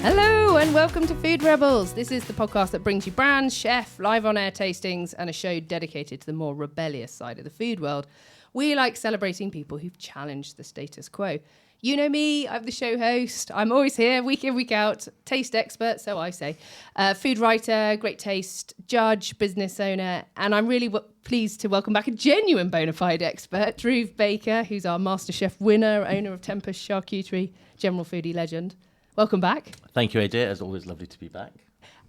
Hello and welcome to Food Rebels. This is the podcast that brings you brands, chef, live on-air tastings and a show dedicated to the more rebellious side of the food world. We like celebrating people who've challenged the status quo. You know me, I'm the show host. I'm always here, week in, week out. Taste expert, so I say. Food writer, great taste, judge, business owner. And I'm really pleased to welcome back a genuine bona fide expert, Drew Baker, who's our MasterChef winner, owner of Tempest Charcuterie, general foodie legend. Welcome back. Thank you, AJ. It's always lovely to be back.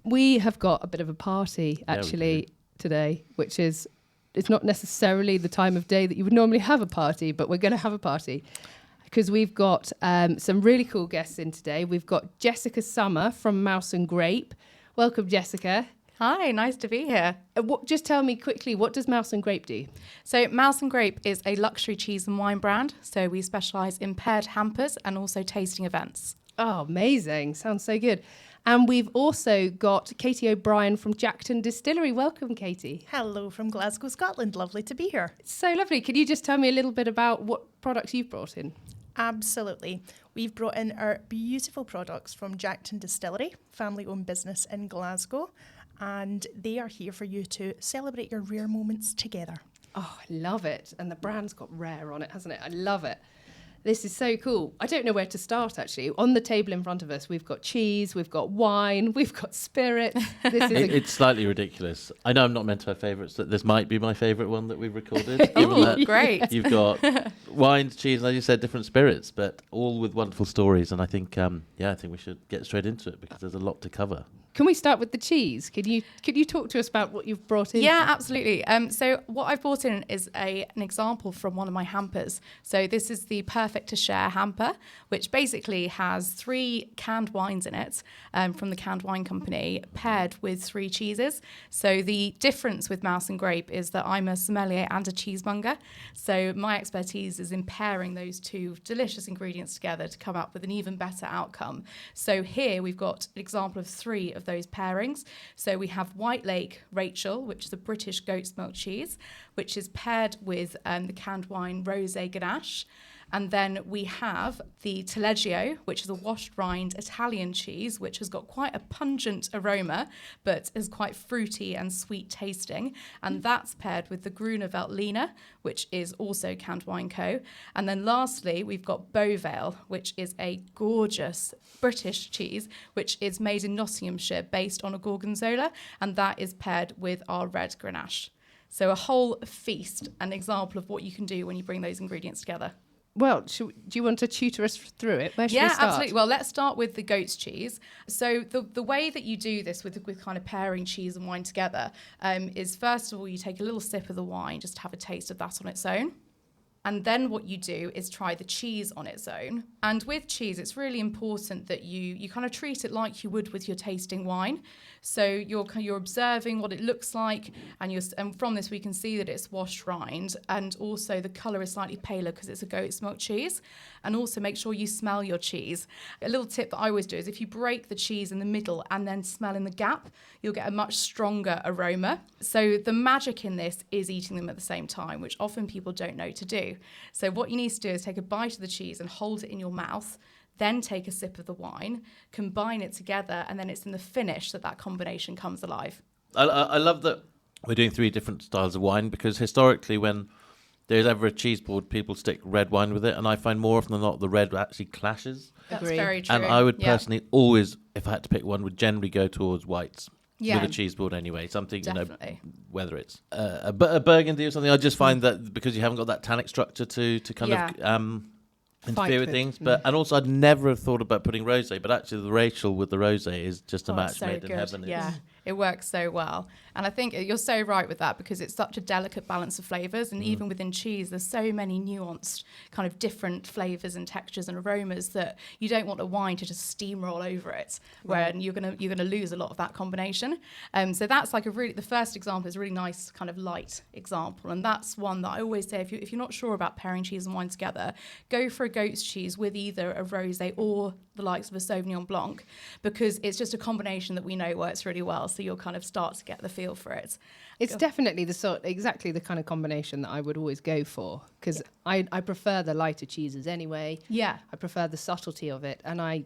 We have got a bit of a party, actually, today, which is, it's not necessarily the time of day that you would normally have a party, but we're going to have a party. Because we've got some really cool guests in today. We've got Jessica Summer from Mouse and Grape. Welcome, Jessica. Hi, nice to be here. Just tell me quickly, what does Mouse and Grape do? So Mouse and Grape is a luxury cheese and wine brand. So we specialise in paired hampers and also tasting events. Oh, amazing. Sounds so good. And we've also got Katie O'Brien from Jackton Distillery. Welcome, Katie. Hello from Glasgow, Scotland. Lovely to be here. It's so lovely. Can you just tell me a little bit about what products you've brought in? Absolutely. We've brought in our beautiful products from Jackton Distillery, family-owned business in Glasgow, and they are here for you to celebrate your rare moments together. Oh, I love it. And the brand's got rare on it, hasn't it? I love it. This is so cool. I don't know where to start, actually. On the table in front of us, we've got cheese, we've got wine, we've got spirit. It's slightly ridiculous. I know I'm not meant to have favourites. That this might be my favourite one that we've recorded. Oh, great. You've got wines, cheese, and as you said, different spirits, but all with wonderful stories. And I think, I think we should get straight into it because there's a lot to cover. Can we start with the cheese? Could you talk to us about what you've brought in? Yeah, absolutely. So what I've brought in is an example from one of my hampers. So this is the Perfect to Share hamper, which basically has 3 canned wines in it from the canned wine company, paired with 3 cheeses. So the difference with Mouse and Grape is that I'm a sommelier and a cheesemonger. So my expertise is in pairing those 2 delicious ingredients together to come up with an even better outcome. So here we've got an example of 3 of those pairings. So we have White Lake Rachel, which is a British goat's milk cheese, which is paired with the canned wine Rosé Ganache. And then we have the Taleggio, which is a washed rind Italian cheese, which has got quite a pungent aroma, but is quite fruity and sweet tasting. And that's paired with the Gruner Veltliner, which is also canned wine co. And then lastly, we've got Beauvale, which is a gorgeous British cheese, which is made in Nottinghamshire based on a Gorgonzola. And that is paired with our red Grenache. So a whole feast, an example of what you can do when you bring those ingredients together. Well, do you want to tutor us through it? Where should we start? Absolutely. Well, let's start with the goat's cheese. So the way that you do this with kind of pairing cheese and wine together is, first of all, you take a little sip of the wine just to have a taste of that on its own. And then what you do is try the cheese on its own. And with cheese, it's really important that you kind of treat it like you would with your tasting wine. So you're observing what it looks like, and from this we can see that it's washed rind, and also the colour is slightly paler because it's a goat's milk cheese. And also make sure you smell your cheese. A little tip that I always do is if you break the cheese in the middle and then smell in the gap, you'll get a much stronger aroma. So the magic in this is eating them at the same time, which often people don't know to do. So what you need to do is take a bite of the cheese and hold it in your mouth, then take a sip of the wine, combine it together, and then it's in the finish that combination comes alive. I love that we're doing 3 different styles of wine, because historically when there's ever a cheeseboard, people stick red wine with it, and I find more often than not the red actually clashes. That's Agree. very true. And I would personally always, if I had to pick one, would generally go towards whites. Yeah. With a cheeseboard anyway, something, Definitely. Whether it's a burgundy or something. I just find that because you haven't got that tannic structure to kind of interfere with things. But and also I'd never have thought about putting rosé, but actually the Rachel with the rosé is just a match so made in good. heaven. Yeah, it works so well. And I think you're so right with that, because it's such a delicate balance of flavours, and even within cheese there's so many nuanced kind of different flavours and textures and aromas that you don't want a wine to just steamroll over it, where you're gonna lose a lot of that combination. So that's like the first example is a really nice kind of light example, and that's one that I always say if you're not sure about pairing cheese and wine together, go for a goat's cheese with either a rosé or the likes of a Sauvignon Blanc, because it's just a combination that we know works really well. So you'll kind of start to get the feel for it. It's definitely exactly the kind of combination that I would always go for, because I prefer the lighter cheeses anyway. Yeah. I prefer the subtlety of it, and I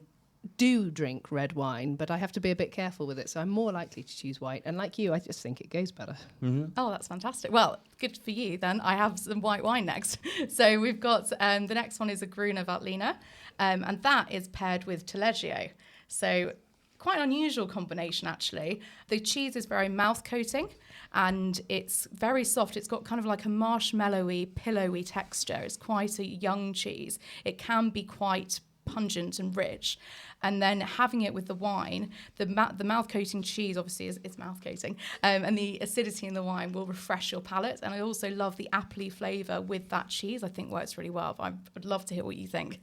do drink red wine, but I have to be a bit careful with it. So I'm more likely to choose white. And like you, I just think it goes better. Mm-hmm. Oh, that's fantastic. Well, good for you then. I have some white wine next. So we've got the next one is a Gruner Veltliner, and that is paired with Taleggio. So quite an unusual combination, actually. The cheese is very mouth coating and it's very soft. It's got kind of like a marshmallowy, pillowy texture. It's quite a young cheese. It can be quite pungent and rich, and then having it with the wine, the mouth coating cheese obviously is mouth coating, and the acidity in the wine will refresh your palate. And I also love the appley flavour with that cheese. I think works really well. But I would love to hear what you think.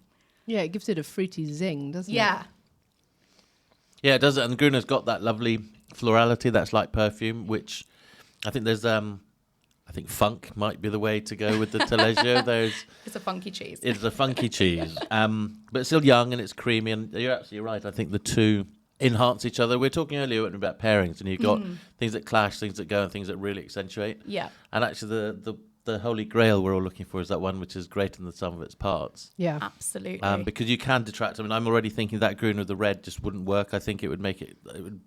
Yeah, it gives it a fruity zing, doesn't it? Yeah. Yeah, it does. And Gruner's got that lovely florality that's like perfume, which I think there's I think funk might be the way to go with the Taleggio. It's a funky cheese. It's a funky cheese, but it's still young and it's creamy. And you're absolutely right. I think the two enhance each other. We were talking earlier about pairings, and you've got things that clash, things that go, and things that really accentuate. Yeah. And actually, the holy grail we're all looking for is that one which is greater than the sum of its parts. Yeah. Absolutely. Because you can detract. I mean, I'm already thinking that Gruner with the red just wouldn't work. I think it would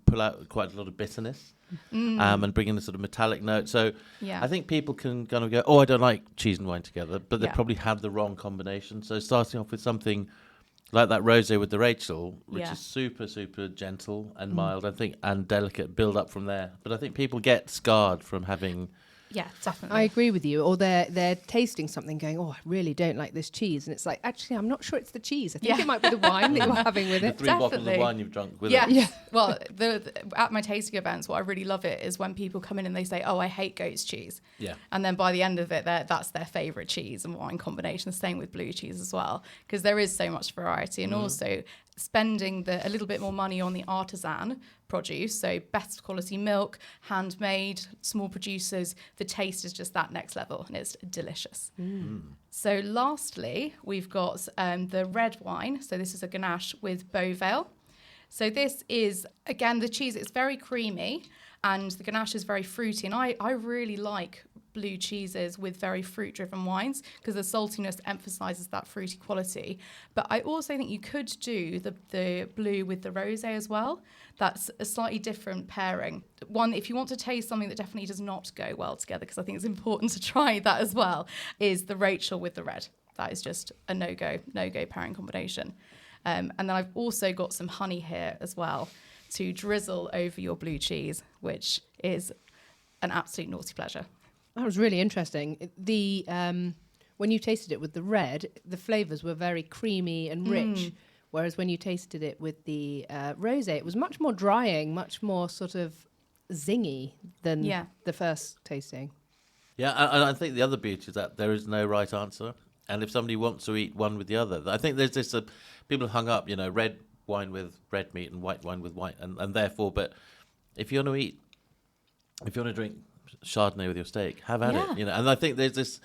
pull out quite a lot of bitterness. And bring in a sort of metallic note. So Yeah. I think people can kind of go, oh, I don't like cheese and wine together, but they Yeah. probably have the wrong combination. So starting off with something like that rosé with the Rachel, which Yeah. is super, super gentle and mild, I think, and delicate, build up from there. But I think people get scarred from having... Yeah, definitely. I agree with you. Or they're tasting something going, oh, I really don't like this cheese. And it's like, actually, I'm not sure it's the cheese. I think Yeah. it might be the wine that you're having with The it. 3 bottles Definitely. of wine you've drunk with Yeah. it. Yeah. Well, at my tasting events, what I really love it is when people come in and they say, oh, I hate goat's cheese. Yeah. And then by the end of it, that's their favourite cheese and wine combination. Same with blue cheese as well, because there is so much variety. And also spending a little bit more money on the artisan produce, so best quality milk, handmade, small producers, the taste is just that next level and it's delicious. So lastly, we've got the red wine. So this is a Grenache with Beauvale. So this is, again, the cheese, it's very creamy and the Grenache is very fruity. And I really like blue cheeses with very fruit-driven wines because the saltiness emphasises that fruity quality. But I also think you could do the blue with the rosé as well. That's a slightly different pairing. One, if you want to taste something that definitely does not go well together, because I think it's important to try that as well, is the Rachel with the red. That is just a no-go pairing combination. And then I've also got some honey here as well to drizzle over your blue cheese, which is an absolute naughty pleasure. That was really interesting. When you tasted it with the red, the flavours were very creamy and rich, whereas when you tasted it with the rosé, it was much more drying, much more sort of zingy than the first tasting. Yeah, and I think the other beauty is that there is no right answer. And if somebody wants to eat one with the other, I think there's this, people hung up, red wine with red meat and white wine with white, and therefore, but if you want to drink Chardonnay with your steak, have at it, and I think there's this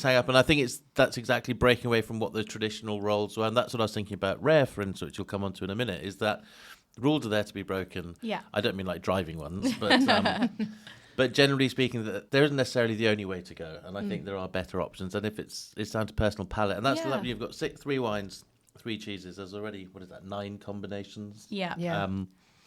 hang up, and I think that's exactly breaking away from what the traditional roles were, and that's what I was thinking about rare, for instance, which you'll come on to in a minute, is that rules are there to be broken. Yeah. I don't mean like driving ones, but but generally speaking, there isn't necessarily the only way to go, and I think there are better options, and if it's down to personal palate, and that's the you've got 3 wines, 3 cheeses, there's already, 9 combinations? Yeah.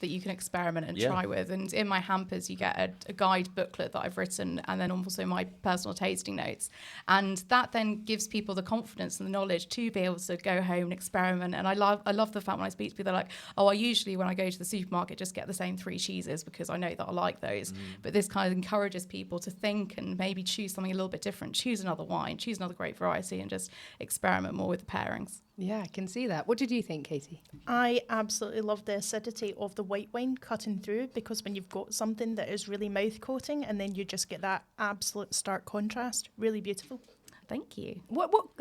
That you can experiment and try with. And in my hampers, you get a guide booklet that I've written and then also my personal tasting notes. And that then gives people the confidence and the knowledge to be able to go home and experiment. And I love the fact when I speak to people, they're like, oh, I usually, when I go to the supermarket, just get the same 3 cheeses because I know that I like those. But this kind of encourages people to think and maybe choose something a little bit different, choose another wine, choose another great variety and just experiment more with the pairings. Yeah, I can see that. What did you think, Katie? I absolutely love the acidity of the white wine cutting through, because when you've got something that is really mouth coating and then you just get that absolute stark contrast, really beautiful. Thank you.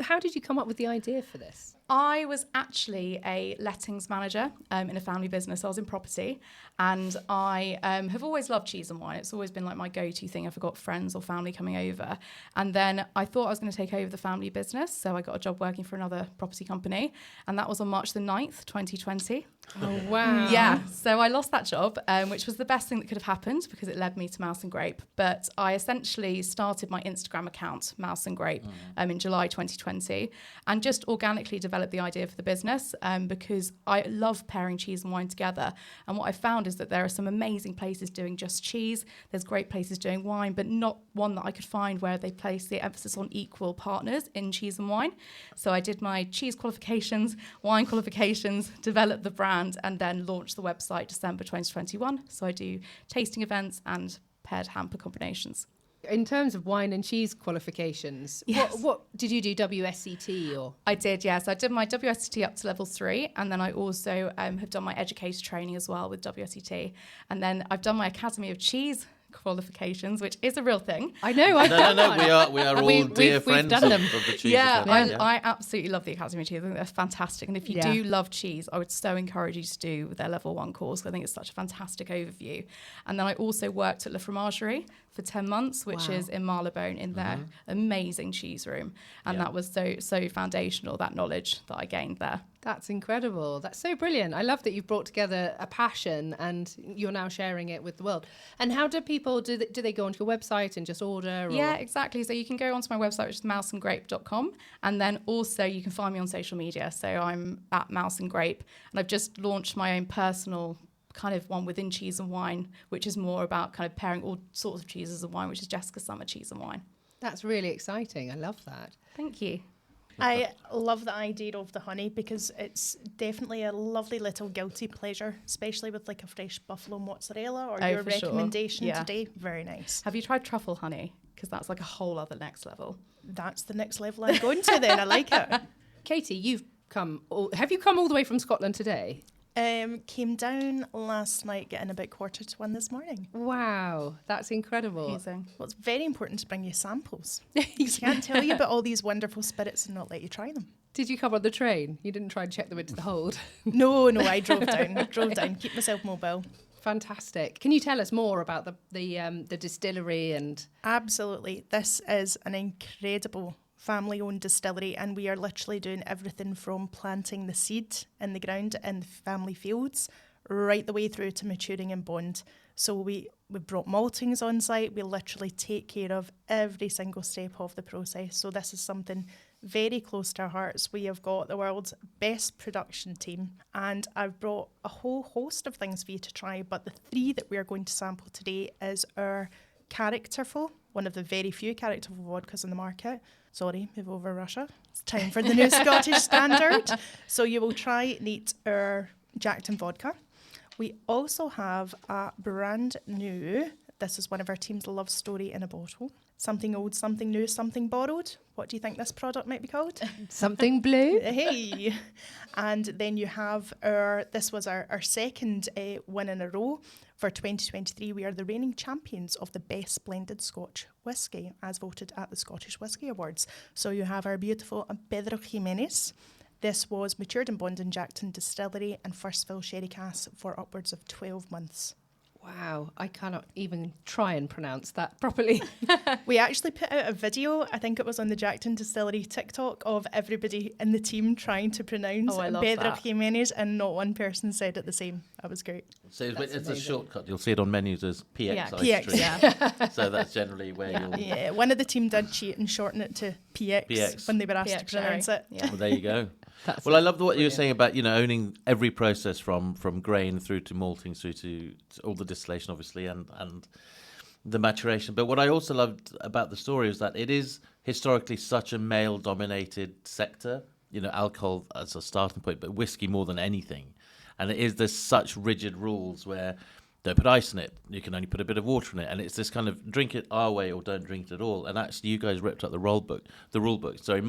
How did you come up with the idea for this? I was actually a lettings manager in a family business. I was in property, and I have always loved cheese and wine. It's always been like my go-to thing if I've got friends or family coming over. And then I thought I was going to take over the family business, so I got a job working for another property company, and that was on March the 9th, 2020. Oh, wow. Yeah, so I lost that job, which was the best thing that could have happened because it led me to Mouse and Grape. But I essentially started my Instagram account, Mouse and Grape, in July 2020, and just organically developed the idea for the business because I love pairing cheese and wine together. And what I found is that there are some amazing places doing just cheese. There's great places doing wine, but not one that I could find where they place the emphasis on equal partners in cheese and wine. So I did my cheese qualifications, wine qualifications, developed the brand, and then launched the website December 2021. So I do tasting events and paired hamper combinations. In terms of wine and cheese qualifications, Yes. what did you do, WSET or? I did, yes. I did my WSET up to level 3, and then I also have done my educator training as well with WSET. And then I've done my Academy of Cheese qualifications, which is a real thing. I know. No. We are all dear we've friends done them. of the cheese. Yeah, Academy. I absolutely love the Academy of Cheese. I think they're fantastic. And if you do love cheese, I would so encourage you to do their level 1 course. I think it's such a fantastic overview. And then I also worked at La Fromagerie for 10 months, which is in Marylebone in their amazing cheese room. And that was so foundational, that knowledge that I gained there. That's incredible. That's so brilliant. I love that you've brought together a passion and you're now sharing it with the world. And how do people, do they go onto your website and just order? Or? Yeah, exactly. So you can go onto my website, which is mouseandgrape.com. And then also you can find me on social media. So I'm at Mouse and Grape. And I've just launched my own personal kind of one within cheese and wine, which is more about kind of pairing all sorts of cheeses and wine, which is Jessica Summer Cheese and Wine. That's really exciting. I love that. Thank you. I love the idea of the honey because it's definitely a lovely little guilty pleasure, especially with like a fresh buffalo mozzarella or your for sure. recommendation Yeah. today. Very nice. Have you tried truffle honey? Because that's like a whole other next level. That's the next level I'm going to then. I like it. Katie, have you come all the way from Scotland today? Came down last night, getting about 1:45 this morning. Wow, that's incredible. Amazing. Well, it's very important to bring you samples. I can't tell you about all these wonderful spirits and not let you try them. Did you come on the train? You didn't try and check the way to the hold? No, I drove down. Keep myself mobile. Fantastic. Can you tell us more about the distillery and? Absolutely. This is an incredible family-owned distillery, and we are literally doing everything from planting the seed in the ground in the family fields right the way through to maturing in bond. So we brought maltings on site. We literally take care of every single step of the process. So this is something very close to our hearts. We have got the world's best production team, and I've brought a whole host of things for you to try, but the 3 that we are going to sample today is our characterful, one of the very few characterful vodkas on the market. Sorry, move over Russia. It's time for the new Scottish standard. So you will try neat our Jackton vodka. We also have a brand new, this is one of our team's love story in a bottle. Something old, something new, something borrowed. What do you think this product might be called? Something blue. Hey. And then you have this was our second win in a row. For 2023, we are the reigning champions of the best blended Scotch whisky, as voted at the Scottish Whisky Awards. So you have our beautiful Pedro Jimenez. This was matured and bond in Jackton Distillery and first fill sherry cask for upwards of 12 months. Wow, I cannot even try and pronounce that properly. We actually put out a video, I think it was on the Jackton Distillery TikTok, of everybody in the team trying to pronounce Pedro Jimenez, and not one person said it the same. That was great. So it's a shortcut. You'll see it on menus as PX. Yeah. PX, Yeah. So that's generally where you'll... Yeah, one of the team did cheat and shorten it to PX. When they were asked PX to pronounce it. Yeah. Well, there you go. Well, I love what you were saying about, owning every process from grain through to malting, through to all the distillation, obviously, and the maturation. But what I also loved about the story is that it is historically such a male-dominated sector, alcohol as a starting point, but whiskey more than anything. And there's such rigid rules where don't put ice in it, you can only put a bit of water in it. And it's this kind of drink it our way or don't drink it at all. And actually you guys ripped up the rule book. Sorry,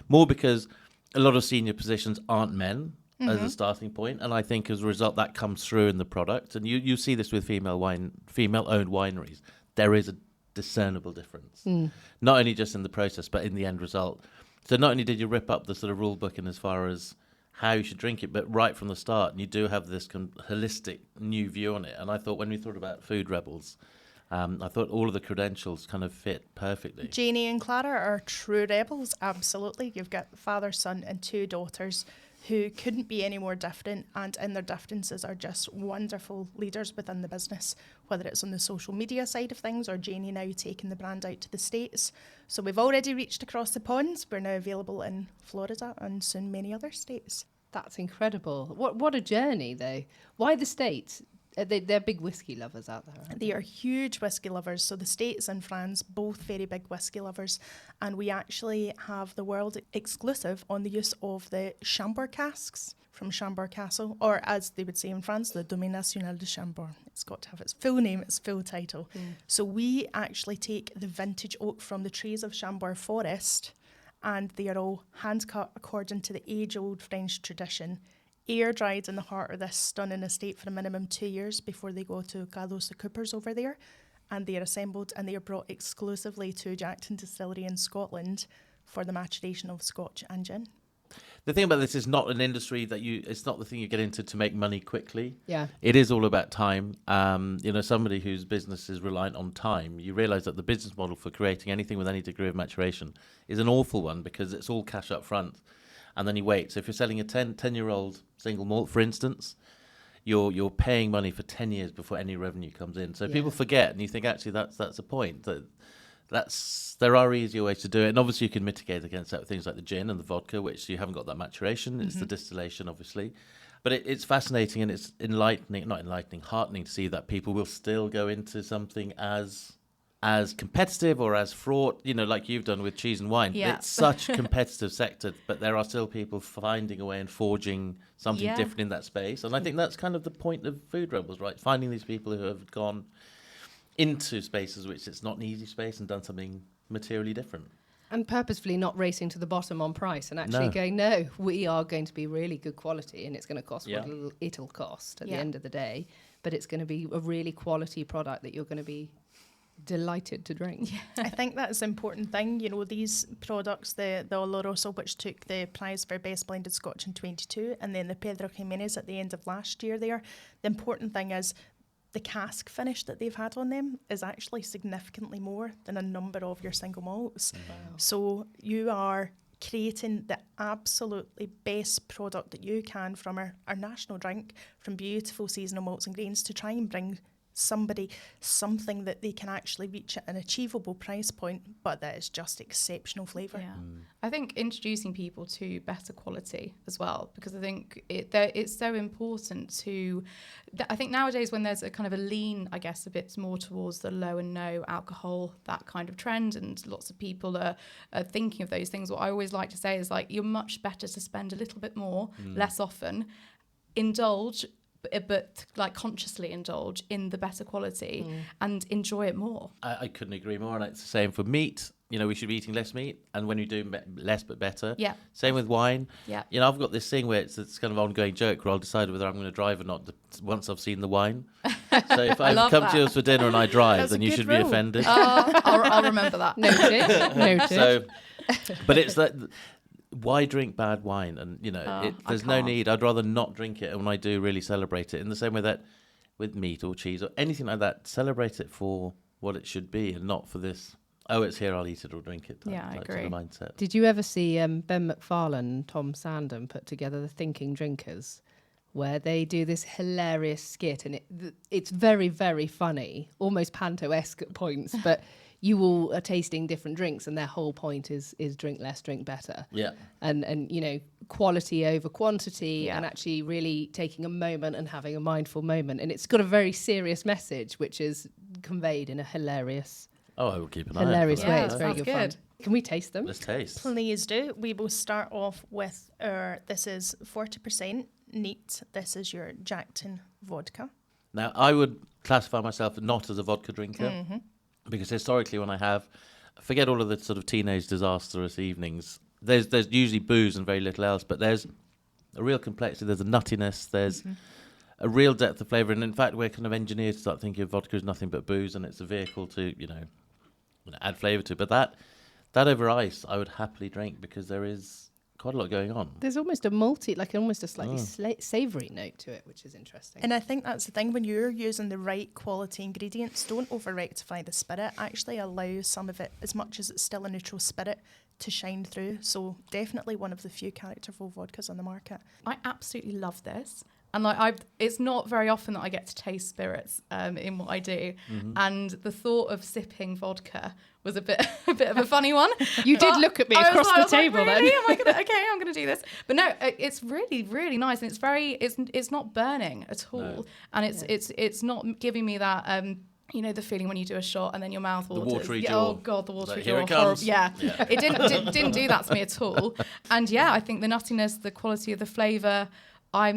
more because a lot of senior positions aren't men as a starting point, and I think as a result that comes through in the product. And you see this with female-owned wineries. There is a discernible difference, not only just in the process but in the end result. So not only did you rip up the sort of rule book in as far as how you should drink it, but right from the start, and you do have this holistic new view on it. And I thought when we thought about Food Rebels, I thought all of the credentials kind of fit perfectly. Janie and Clara are true rebels, absolutely. You've got father, son and 2 daughters who couldn't be any more different, and in their differences are just wonderful leaders within the business, whether it's on the social media side of things or Janie now taking the brand out to the States. So we've already reached across the pond. We're now available in Florida and soon many other states. That's incredible. What a journey, though. Why the States? They're big whiskey lovers out there, aren't They are huge whiskey lovers. So the States and France, both very big whiskey lovers. And we actually have the world exclusive on the use of the Chambord casks from Chambord Castle, or as they would say in France, the Domaine National de Chambord. It's got to have its full name, its full title. So we actually take the vintage oak from the trees of Chambord Forest, and they are all hand-cut according to the age-old French tradition, air-dried in the heart of this stunning estate for a minimum 2 years before they go to galore the coopers over there, and they are assembled and they are brought exclusively to Jackton Distillery in Scotland for the maturation of Scotch and gin. The thing about this is not an industry that it's not the thing you get into to make money quickly. Yeah. It is all about time. Somebody whose business is reliant on time, you realise that the business model for creating anything with any degree of maturation is an awful one because it's all cash up front. And then you wait. So if you're selling a 10-year-old single malt, for instance, you're paying money for 10 years before any revenue comes in. So people forget, and you think actually that's the point. There are easier ways to do it, and obviously you can mitigate against that with things like the gin and the vodka, which you haven't got that maturation. It's the distillation, obviously. But it's fascinating and it's heartening to see that people will still go into something as competitive or as fraught, like you've done with cheese and wine. Yeah. It's such a competitive sector, but there are still people finding a way and forging something different in that space. And I think that's kind of the point of Food Rebels, right? Finding these people who have gone into spaces which it's not an easy space and done something materially different. And purposefully not racing to the bottom on price and actually going, no, we are going to be really good quality and it's going to cost what it'll cost at the end of the day. But it's going to be a really quality product that you're going to be delighted to drink. I think that's an important thing. These products, the Oloroso, which took the prize for Best Blended Scotch in 22, and then the Pedro Jimenez at the end of last year there. The important thing is the cask finish that they've had on them is actually significantly more than a number of your single malts. Wow. So you are creating the absolutely best product that you can from our national drink, from beautiful seasonal malts and grains, to try and bring something that they can actually reach at an achievable price point, but that is just exceptional flavour. Yeah. I think introducing people to better quality as well, because I think it's so important to. I think nowadays when there's a kind of a lean, I guess, a bit more towards the low and no alcohol, that kind of trend, and lots of people are thinking of those things. What I always like to say is, like, you're much better to spend a little bit more, less often, indulge, but like consciously indulge in the better quality and enjoy it more. I couldn't agree more, and it's the same for meat. We should be eating less meat, and when you do less but better. Yeah. Same with wine. Yeah. I've got this thing where it's kind of ongoing joke where I'll decide whether I'm going to drive or not once I've seen the wine. So if I come to yours for dinner and I drive, then you should be offended. I'll remember that. Noted. So, but it's that. Why drink bad wine? And there's no need. I'd rather not drink it, and when I do, really celebrate it in the same way that with meat or cheese or anything like that, celebrate it for what it should be and not for this, it's here, I'll eat it or drink it. I agree. Sort of mindset. Did you ever see Ben McFarlane and Tom Sandham put together the Thinking Drinkers, where they do this hilarious skit, and it's very, very funny, almost panto-esque at points, but you all are tasting different drinks, and their whole point is drink less, drink better. Yeah. And quality over quantity, and actually really taking a moment and having a mindful moment. And it's got a very serious message, which is conveyed in a hilarious. Oh, I will keep an eye on hilarious that. way. Yeah, It's very good fun. Can we taste them? Let's taste. Please do. We will start off with this is 40% neat. This is your Jackton vodka. Now, I would classify myself not as a vodka drinker. Because historically, when forget all of the sort of teenage disastrous evenings, there's usually booze and very little else, but there's a real complexity, there's a nuttiness, there's a real depth of flavour, and in fact, we're kind of engineered to start thinking of vodka as nothing but booze, and it's a vehicle to, add flavour to. But that over ice, I would happily drink because there is quite a lot going on. There's almost almost a slightly savoury note to it, which is interesting. And I think that's the thing, when you're using the right quality ingredients, don't over rectify the spirit. Actually allow some of it, as much as it's still a neutral spirit, to shine through. So definitely one of the few characterful vodkas on the market. I absolutely love this. And like it's not very often that I get to taste spirits in what I do. Mm-hmm. And the thought of sipping vodka was a bit of a funny one. You did look at me across the table then. Really? I'm gonna do this. But no, it's really, really nice, and it's not burning at all, No. and it's not giving me that. You know the feeling when you do a shot and then your mouth waters. watery Yeah, jaw. oh god, the watery Like, jaw. here it comes. Yeah. It didn't do that to me at all. And yeah, I think the nuttiness, the quality of the flavour. I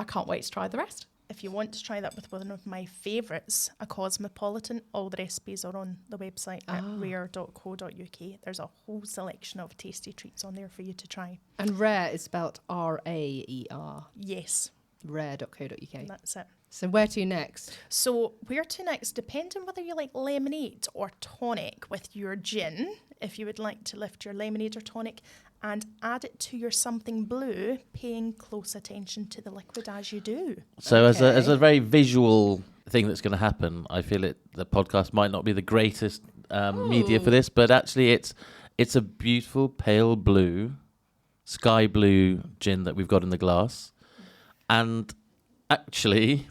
can't wait to try the rest. If you want to try that with one of my favourites, a Cosmopolitan, all the recipes are on the website at rare.co.uk. There's a whole selection of tasty treats on there for you to try. And rare is spelt RAER. Yes, Rare.co.uk. that's it. So where to next? So where to next? Depending whether you like lemonade or tonic with your gin, if you would like to lift your lemonade or tonic and add it to your something blue, paying close attention to the liquid as you do. So as a very visual thing that's going to happen, I feel the podcast might not be the greatest media for this, but actually it's a beautiful pale blue, sky blue gin that we've got in the glass. And actually,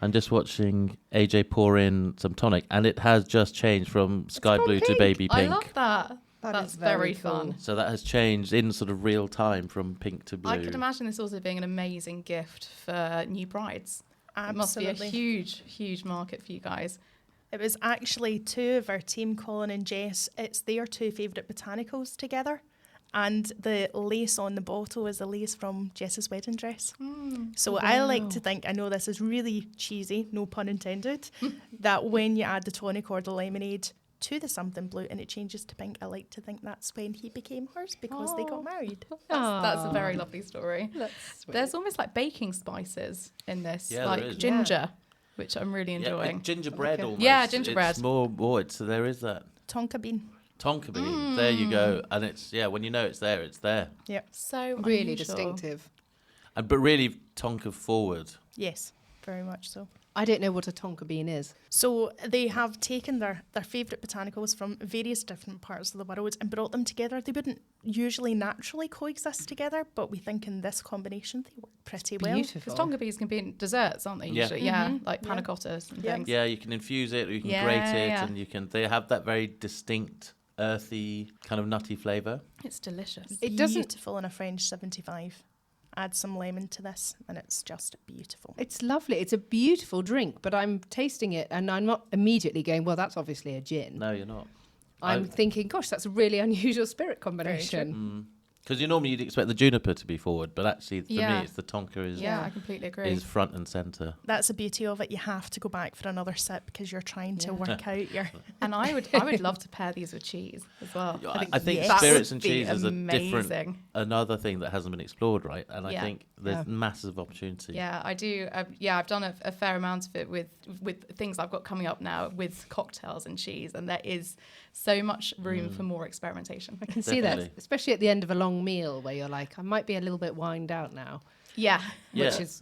I'm just watching AJ pour in some tonic, and it has just changed from sky blue to baby pink. I love that. That's is very very cool. fun. So that has changed in sort of real time from pink to blue. I could imagine this also being an amazing gift for new brides. Absolutely. It must be a huge, huge market for you guys. It was actually two of our team, Colin and Jess. It's their two favourite botanicals together. And the lace on the bottle is a lace from Jess's wedding dress. So I like to think, I know this is really cheesy, no pun intended, that when you add the tonic or the lemonade to the something blue and it changes to pink, I like to think that's when he became hers because they got married. That's a very lovely story. That's sweet. There's almost like baking spices in this, Yeah, there like is. ginger, which I'm really Yeah, enjoying. like gingerbread almost. Yeah, gingerbread. It's more, so there is that. Tonka bean. Tonka bean. There you go. And it's, when you know it's there, it's there. Yep. So really unusual. distinctive. But really Tonka forward. Yes, very much so. I don't know what a tonka bean is. So they have taken their favourite botanicals from various different parts of the world and brought them together. They wouldn't usually naturally coexist together, but we think in this combination they work pretty well. Beautiful. Because tonka beans can be in desserts, aren't they? Yeah. Usually, like panna cottas and Yeah. things. Yeah, you can infuse it, or you can Yeah, grate it, yeah. and they have that very distinct, earthy, kind of nutty flavour. It's delicious. It doesn't. Beautiful in a French 75. Add some lemon to this and it's just beautiful. It's lovely. It's a beautiful drink, but I'm tasting it and I'm not immediately going, well, that's obviously a gin. No, you're not. I'm thinking, gosh, that's a really unusual spirit combination. Because normally you'd expect the juniper to be forward, but actually for Yeah. me it's the Tonka is Yeah, I completely agree. is front and centre. That's the beauty of it. You have to go back for another sip because you're trying to work out your... And I would love to pair these with cheese as well. I think yes. spirits That and would be cheese is amazing. another thing that hasn't been explored, right? And I Yeah. think there's massive opportunity. Yeah, I do. I've done a fair amount of it with things I've got coming up now with cocktails and cheese, and there is so much room for more experimentation. I can see that, Definitely. especially at the end of a long meal where you're like, I might be a little bit wined out now, Yeah, which is,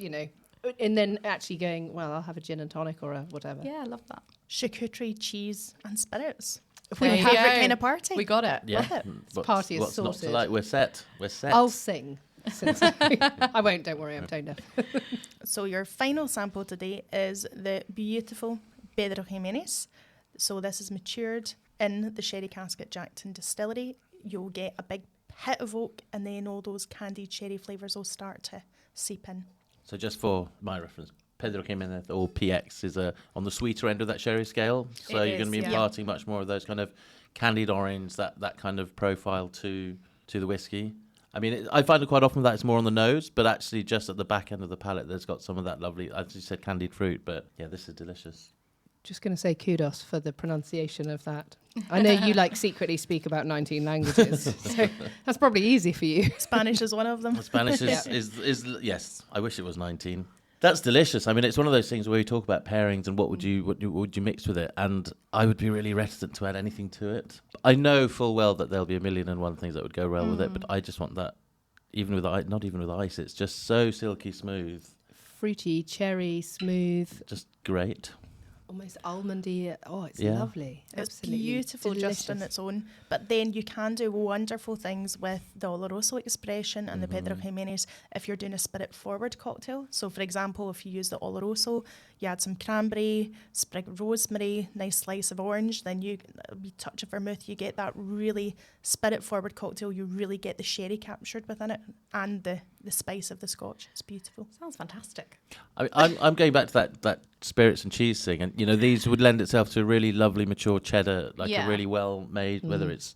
and then actually going, well, I'll have a gin and tonic or a whatever. yeah, I love that. Charcuterie, cheese and spirits. There you Favourite go. kind of party. We got it. Yeah. Love it. Party is what's not to sorted. like? We're set. We're set. I'll sing. Since I won't, don't worry, I'm tone deaf. So your final sample today is the beautiful Pedro Jimenez. So this is matured in the sherry cask at Jackton Distillery. You'll get a big hit of oak and then all those candied cherry flavours will start to seep in. So just for my reference, Pedro Jimenez or PX is on the sweeter end of that sherry scale. So It you're going to be is, yeah. imparting much more of those kind of candied orange, that kind of profile to the whiskey. I mean, I find it quite often that it's more on the nose, but actually just at the back end of the palate, there's got some of that lovely, as you said, candied fruit. But yeah, this is delicious. Just going to say kudos for the pronunciation of that. I know you secretly speak about 19 languages, so that's probably easy for you. Spanish is one of them. Spanish is yes. I wish it was 19. That's delicious. I mean, it's one of those things where you talk about pairings and what would you mix with it, and I would be really reticent to add anything to it. I know full well that there'll be a million and one things that would go well with it, but I just want that. Even with not even with ice, it's just so silky smooth, Fruity, cherry, smooth. just great. almost almondy. Oh, it's Yeah. lovely. It's Absolutely beautiful just on delicious. its own. But then you can do wonderful things with the Oloroso expression and the Pedro Jimenez if you're doing a spirit forward cocktail. So for example, if you use the Oloroso, you add some cranberry, sprig of rosemary, nice slice of orange, then a wee touch of vermouth, you get that really spirit forward cocktail. You really get the sherry captured within it and the spice of the scotch. It's beautiful. Sounds fantastic. I mean, I'm going back to that spirits and cheese thing, and these would lend itself to a really lovely mature cheddar, like a really well made, whether it's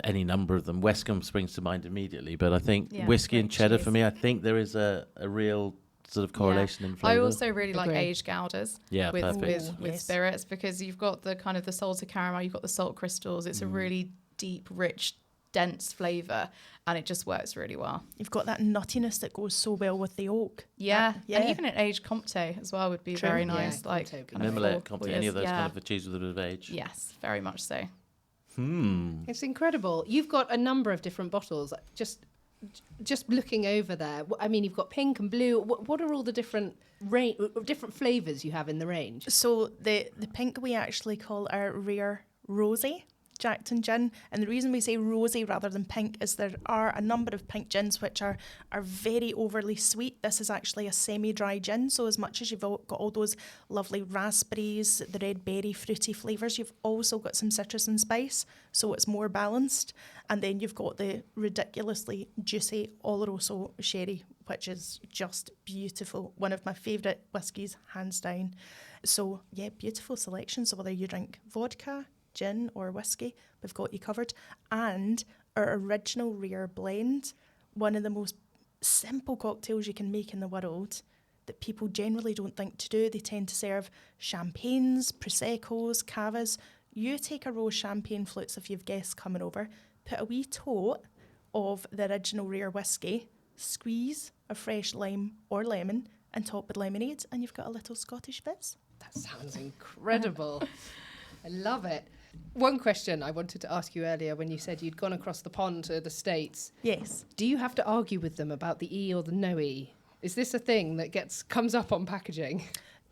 any number of them. Westcombe springs to mind immediately, but I think whiskey and cheddar for me, I think there is a real sort of correlation in flavour. I also really like aged Goudas with Yes. spirits, because you've got the kind of the salted caramel, you've got the salt crystals. It's a really deep, rich, dense flavour, and it just works really well. You've got that nuttiness that goes so well with the oak. And even an aged Comte as well would be very nice. Yeah, like Comte, kind of Mimolette, full Comte, years. any of those kind of a cheese with a bit of age. Yes, very much so. It's incredible. You've got a number of different bottles. Just looking over there, I mean, you've got pink and blue. What are all the different flavours you have in the range? So the pink we actually call our rare rosé Jackton gin, and the reason we say rosé rather than pink is there are a number of pink gins which are very overly sweet. This is actually a semi-dry gin, so as much as you've got all those lovely raspberries, the red berry fruity flavours, you've also got some citrus and spice, so it's more balanced. And then you've got the ridiculously juicy Oloroso sherry, which is just beautiful. One of my favourite whiskies, hands down. So yeah, beautiful selection. So whether you drink vodka, gin or whiskey, we've got you covered. And our original rare blend, one of the most simple cocktails you can make in the world that people generally don't think to do. They tend to serve champagnes, Proseccos, cavas. You take a rose champagne flutes if you've guests coming over, put a wee tote of the original rare whiskey, squeeze a fresh lime or lemon and top with lemonade, and you've got a little Scottish fizz. That sounds incredible. I love it. One question I wanted to ask you earlier when you said you'd gone across the pond to the States. Yes. Do you have to argue with them about the E or the no E? Is this a thing that comes up on packaging?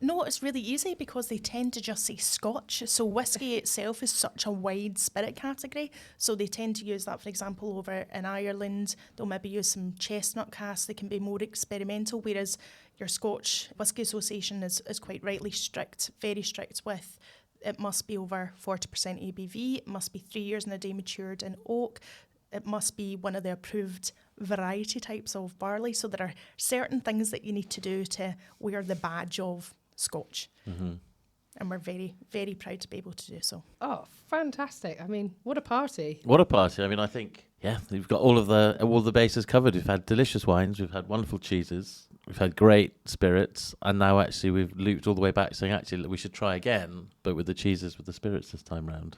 No, it's really easy because they tend to just say Scotch. So whiskey itself is such a wide spirit category. So they tend to use that, for example, over in Ireland. They'll maybe use some chestnut casks. They can be more experimental, whereas your Scotch Whisky Association is quite rightly strict, very strict with it must be over 40% ABV. It must be 3 years and a day matured in oak. It must be one of the approved variety types of barley. So there are certain things that you need to do to wear the badge of Scotch. Mm-hmm. And we're very, very proud to be able to do so. Oh, fantastic. I mean, what a party. What a party. I mean, I think, we've got all the bases covered. We've had delicious wines. We've had wonderful cheeses. We've had great spirits. And now actually we've looped all the way back saying, actually, we should try again, but with the cheeses, with the spirits this time round.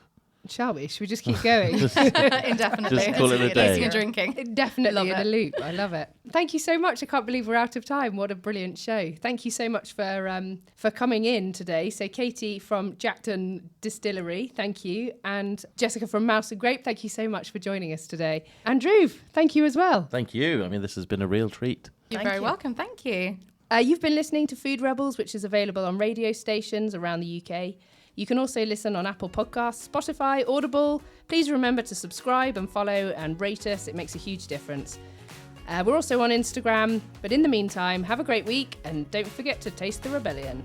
Shall we? Should we just keep going? Indefinitely. Just call it a day. Eating and drinking. Definitely in a loop. I love it. Thank you so much. I can't believe we're out of time. What a brilliant show. Thank you so much for coming in today. So Katie from Jackton Distillery, thank you. And Jessica from Mouse and Grape, thank you so much for joining us today. And Drew, thank you as well. Thank you. I mean, this has been a real treat. You're very welcome. Thank you. You've been listening to Food Rebels, which is available on radio stations around the UK. You can also listen on Apple Podcasts, Spotify, Audible. Please remember to subscribe and follow and rate us. It makes a huge difference. We're also on Instagram. But in the meantime, have a great week and don't forget to taste the rebellion.